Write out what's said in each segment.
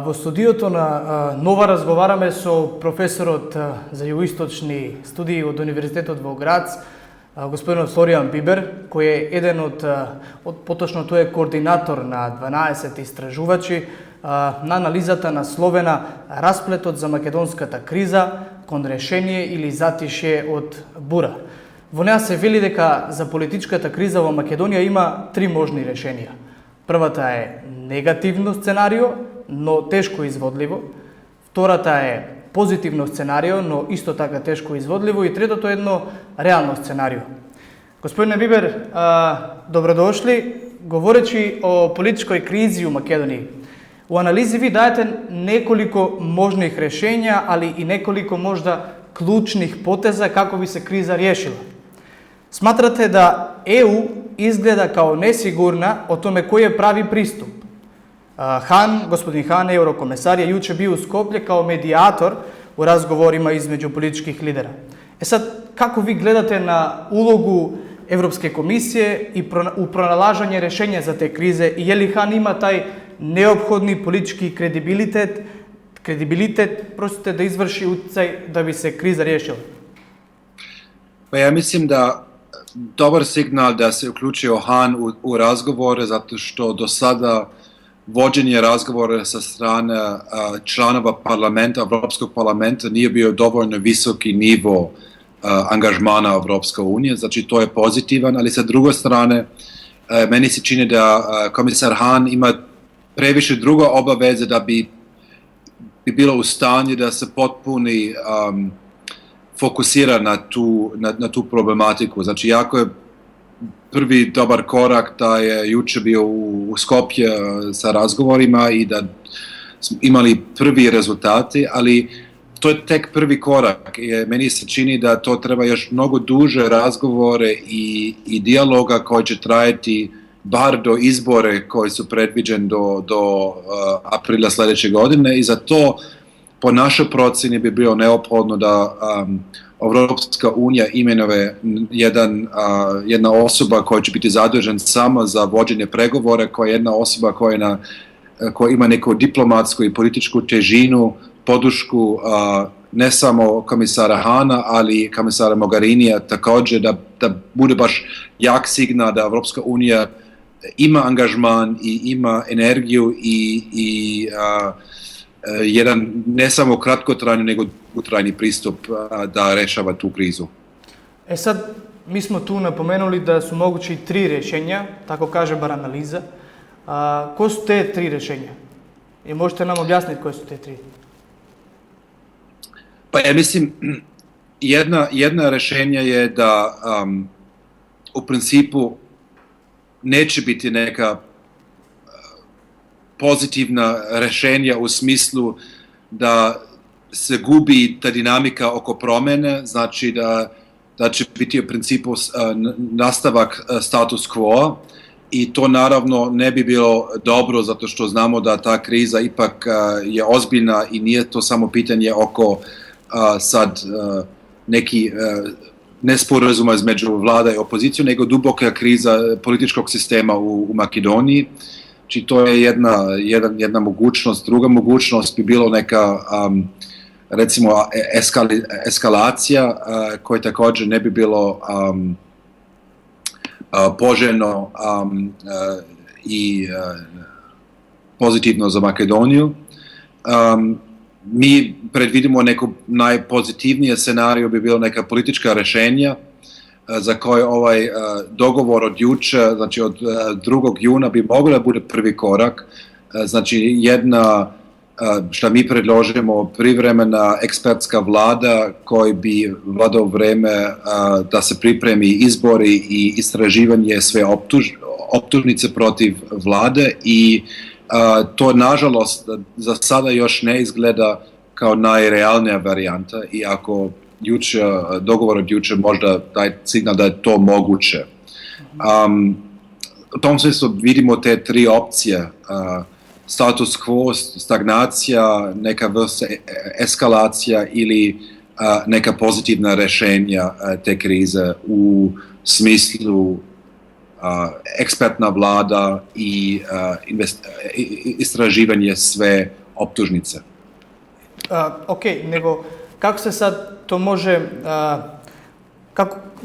Во студиото на Нова разговараме со професорот за југоисточни студии од Универзитетот во Грац, господинот Флоријан Бибер, кој е еден поточно тој е координатор на 12 истражувачи на анализата насловена "Расплетот за македонската криза кон решение или затишје од бура". Во неа се вели дека за политичката криза во Македонија има три можни решенија. Првата е негативно сценарио, но тешко изводливо. Втората е позитивно сценарио, но исто така тешко изводливо. И третото е едно реално сценарио. Господине Бибер, добродошли. Говоречи о политичкој кризи у Македонија, у анализи ви даете неколико можних решења, али и неколико можда клучних потеза како би се криза решила. Сматрате да ЕУ изгледа као несигурна о томе кој е прави приступ. Господин Хан, еврокомесар, ја јуче бил у Скопје као медиатор у разговорима измеѓу политичких лидера. Сад, како ви гледате на улогу Европске комисија и у проналажање решења за те кризе, и је ли Хан има тај неопходни политички кредибилитет да изврши утицај да би се криза решила? Па ја мислим да добар сигнал да се уклучио Хан у разговоре, затоа што до сада vođenje razgovora sa strane članova parlamenta, Evropskog parlamenta nije bio dovoljno visoki nivo angažmana Evropska unija, znači to je pozitivan, ali sa druge strane meni se čini da komisar Hahn ima previše druga obaveze da bi bilo u stanju da se potpuni fokusira na tu problematiku. Znači jako je prvi dobar korak da je juče bio u Skopje sa razgovorima i da smo imali prvi rezultati, ali to je tek prvi korak. Meni se čini da to treba još mnogo duže razgovore i dijaloga koji će trajati bar do izbore koji su predviđeni do aprila sljedeće godine, i za to po našoj procjeni bi bilo neophodno da Evropska unija imenuje jedna osoba koja će biti zadužen samo za vođenje pregovora, koja je jedna osoba koja ima neku diplomatsku i političku težinu, podršku ne samo komisara Hana, ali i komisara Mogherinija također, da bude baš jak signal da Evropska unija ima angažman i ima energiju i jedan ne samo kratkotrajni nego dugotrajni pristup da rešava tu krizu. Sad, mi smo tu napomenuli da su mogući tri rešenja, tako kaže bar analiza. Ko su te tri rešenja? I možete nam objasniti koje su te tri? Pa ja mislim, jedna rešenja je da u principu neće biti neka pozitivna rešenja u smislu da se gubi ta dinamika oko promene, znači da će biti u principu nastavak status quo, i to naravno ne bi bilo dobro, zato što znamo da ta kriza ipak je ozbiljna i nije to samo pitanje oko sad neki nesporazuma između vlada i opozicije, nego duboka kriza političkog sistema u Makedoniji. Znači to je jedna mogućnost. Druga mogućnost bi bilo neka recimo eskalacija, koja također ne bi bilo poželjno i pozitivno za Makedoniju. Mi predvidimo neko najpozitivnije scenariju bi bilo neka politička rešenja za koje ovaj dogovor od juče, znači od 2. juna bi mogla bude prvi korak. Znači jedna, što mi predložimo, privremena ekspertska vlada koji bi vladao vreme da se pripremi izbori i istraživanje sve optužnice protiv vlade, i to nažalost za sada još ne izgleda kao najrealnija varijanta, i ako dogovor od juče možda daje signal da je to moguće. U tom smislu vidimo te tri opcije: status quo, stagnacija, neka vrsta eskalacija ili neka pozitivna rešenja te krize u smislu ekspertna vlada i istraživanje sve optužnice. Ok, nego kako se sad to može,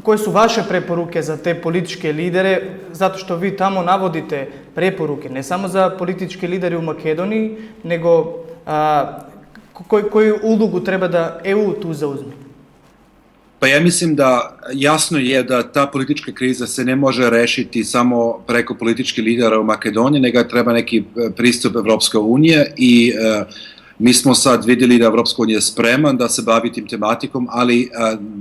koje su vaše preporuke za te političke lidere, zato što vi tamo navodite preporuke, ne samo za političke lidere u Makedoniji, nego koju ulogu treba da EU tu zauzme? Pa ja mislim da jasno je da ta politička kriza se ne može rešiti samo preko političkih lidera u Makedoniji, nego treba neki pristup Evropske unije i mi smo sad vidjeli da Evropska unija je spreman da se bavi tim tematikom, ali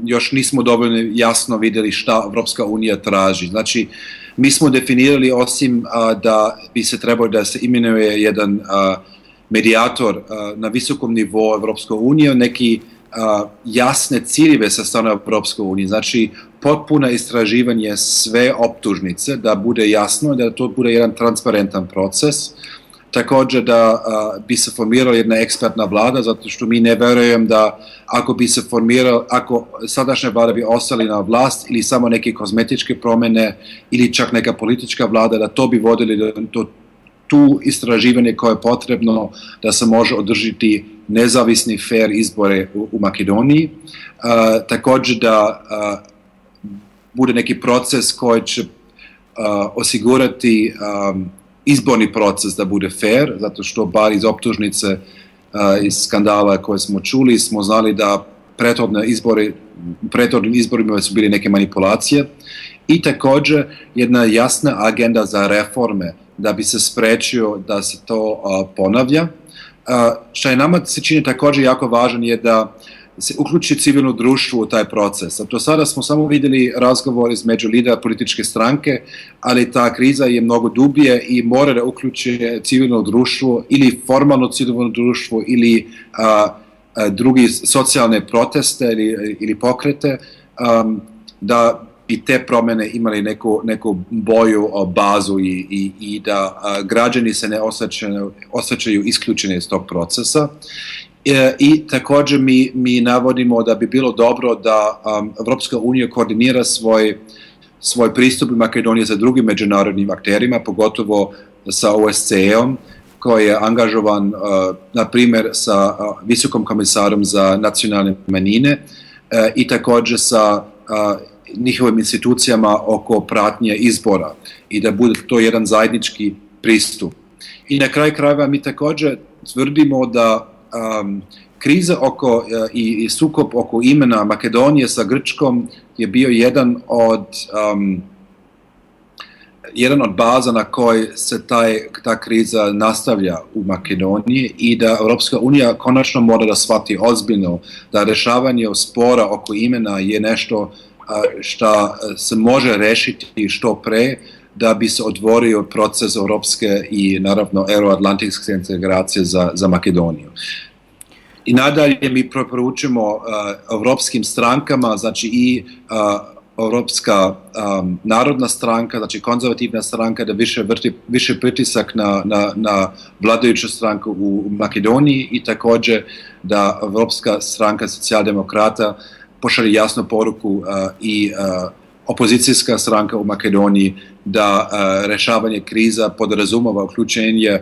još nismo dovoljno jasno vidjeli šta Evropska unija traži. Znači, mi smo definirali osim da bi se trebalo da se imenuje jedan medijator na visokom nivou Evropske unije, neki jasne ciljeve sa strane Evropske unije, znači potpuno istraživanje sve optužnice, da bude jasno, da to bude jedan transparentan proces, također da bi se formirala jedna ekspertna vlada, zato što mi ne verujem da ako bi se formirala, ako sadašnja vlada bi ostali na vlast ili samo neke kozmetičke promjene ili čak neka politička vlada, da to bi vodili do tu istraživanje koje je potrebno da se može održiti nezavisni fair izbore u Makedoniji. Također da bude neki proces koji će osigurati izborni proces da bude fair, zato što bar iz optužnice, iz skandala koje smo čuli, smo znali da prethodnim izborima su bili neke manipulacije i također jedna jasna agenda za reforme da bi se sprečio da se to ponavlja. Što je nama se čini također jako važan je da se uključi civilno društvo u taj proces. Do sada smo samo vidjeli razgovor između lidera političke stranke, ali ta kriza je mnogo dublje i mora da uključi civilno društvo ili formalno civilno društvo ili drugi socijalne proteste ili pokrete, da bi te promjene imali neku boju bazu i da građani se ne osjećaju isključeni iz tog procesa. I također mi navodimo da bi bilo dobro da Evropska unija koordinira svoj pristup u Makedoniji sa drugim međunarodnim akterima, pogotovo sa OSCE-om, koji je angažovan, na primjer, sa visokom komisarom za nacionalne manjine i također sa njihovim institucijama oko pratnje izbora i da bude to jedan zajednički pristup. I na kraju krajeva mi također tvrdimo da kriza i sukob oko imena Makedonije sa Grčkom je bio jedan od baza na kojoj se ta kriza nastavlja u Makedoniji i da Evropska unija konačno mora da shvati ozbiljno da rešavanje spora oko imena je nešto što se može rešiti što pre da bi se otvorio proces evropske i naravno euroatlantijske integracije za Makedoniju. I nadalje mi preporučujemo evropskim strankama, znači i Evropska narodna stranka, znači konzervativna stranka, da više pritisak na vladajuću stranku u Makedoniji i također da Evropska stranka socijaldemokrata pošalje jasnu poruku i opozicijska stranka u Makedoniji da rešavanje kriza podrazumeva uključenje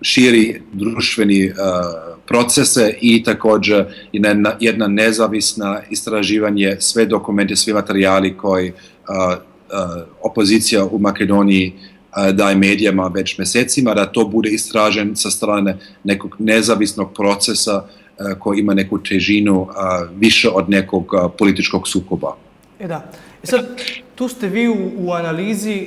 širi društveni procese i također jedna nezavisna istraživanje, sve dokumente, svi materijali koji opozicija u Makedoniji daje medijama već mjesecima, da to bude istražen sa strane nekog nezavisnog procesa koji ima neku težinu više od nekog političkog sukoba. Da. Sad, tu ste vi u analizi,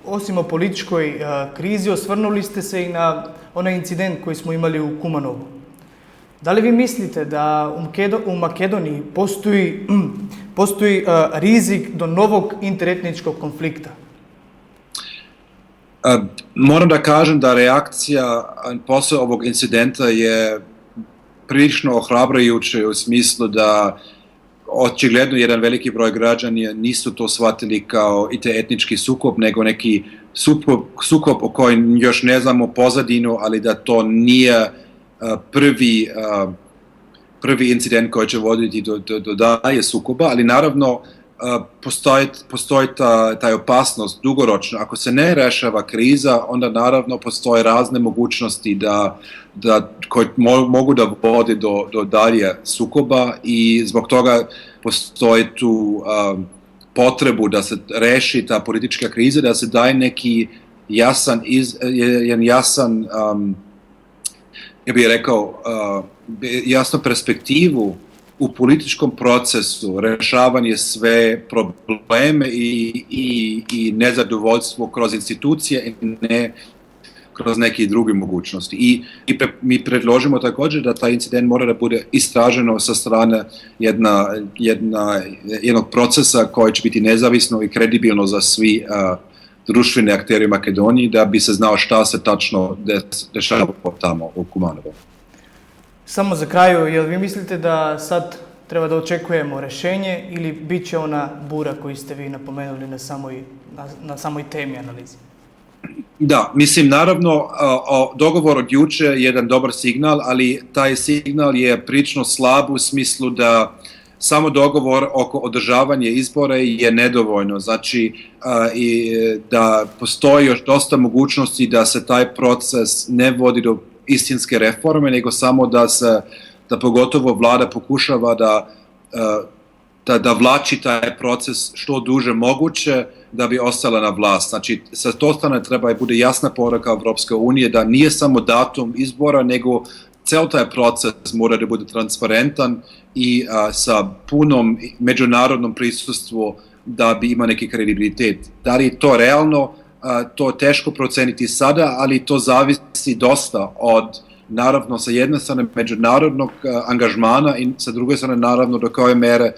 osim o političkoj krizi, osvrnuli ste se i na onaj incident koji smo imali u Kumanovu. Da li vi mislite da u Makedoniji postoji rizik do novog interetničkog konflikta? Moram da kažem da reakcija posle ovog incidenta je prilično ohrabrujuća u smislu da očigledno jedan veliki broj građana nisu to shvatili kao etnički sukob, nego neki sukob o kojem još ne znamo pozadinu, ali da to nije prvi incident koji će voditi do dalje sukoba, ali naravno postoji taj opasnost dugoročno. Ako se ne rešava kriza, onda naravno postoje razne mogućnosti koje mogu da vode do dalje sukoba i zbog toga postoji tu potrebu da se reši ta politička kriza, da se daje neki jasan, ja bih rekao, jasnu perspektivu u političkom procesu, rešavanje sve probleme i nezadovoljstvo kroz institucije i ne kroz neke druge mogućnosti. I mi predložimo također da taj incident mora da bude istraženo sa strane jednog procesa koji će biti nezavisno i kredibilno za svi društvene aktere u Makedoniji, da bi se znao šta se tačno dešava tamo u Kumanovu. Samo za kraju, jel vi mislite da sad treba da očekujemo rešenje ili bit će ona bura koju ste vi napomenuli na samoj temi analizi? Da, mislim, naravno, dogovor od juče je jedan dobar signal, ali taj signal je prilično slab u smislu da samo dogovor oko održavanja izbora je nedovoljno. Znači, da postoji još dosta mogućnosti da se taj proces ne vodi do istinske reforme, nego samo da pogotovo vlada pokušava da vlači taj proces što duže moguće da bi ostala na vlast. Znači, sa to strane treba bude jasna poruka Evropske unije da nije samo datum izbora, nego cel taj proces mora da bude transparentan i sa punom međunarodnom prisustvu da bi imao neki kredibilitet. Da li je to realno, to je teško proceniti sada, ali to zavisi dosta od, naravno, sa jedne strane međunarodnog angažmana i sa druge strane, naravno, do koje mere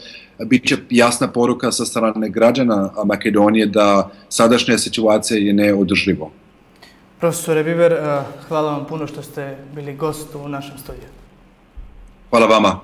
bit će jasna poruka sa strane građana Makedonije da sadašnja situacija je neodrživa. Profesore Biber, hvala vam puno što ste bili gost u našem studiju. Hvala vama.